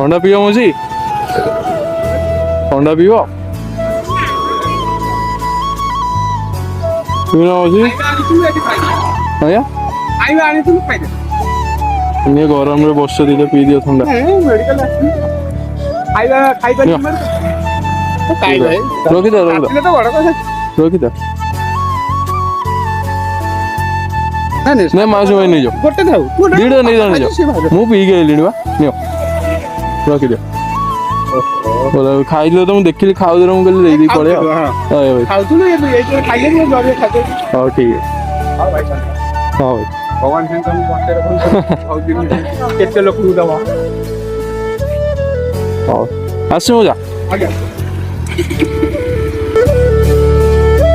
ଥଣ୍ଡା ପିଅ ମଉସି, ଥଣ୍ଡା ପିଅ। ପିଉନ ମଉସି। ଆଜ୍ଞା ଇଏ ଗରମରେ ବସ ଦିଟା ପିଇ ଦିଅ ଥଣ୍ଡା। ରଖିଥା ରଖିଥା। ନାଇଁ ମାଉସୀ ଭାଇ ନେଇଯାଅ, ଦିଟା ନେଇଯାଅ ନେଇଯାଅ। ମୁଁ ପିଇକି ଆଇଲିଣି ବା, ନିଅ ରଖିଦିଅ। ଖାଇଲେ ତ ମୁଁ ଦେଖିଲି ଖାଉଥିଲ, ମୁଁ କହିଲି ଦେଇଦେଇ ପଳେଇ। ହଉ ଠିକ ଅଛି। ହଉ ଭଗବାନ କେତେ ଲୋକଙ୍କୁ ଦବ। ହଉ ଆସିବୁ ଯା। ଆଜ୍ଞା।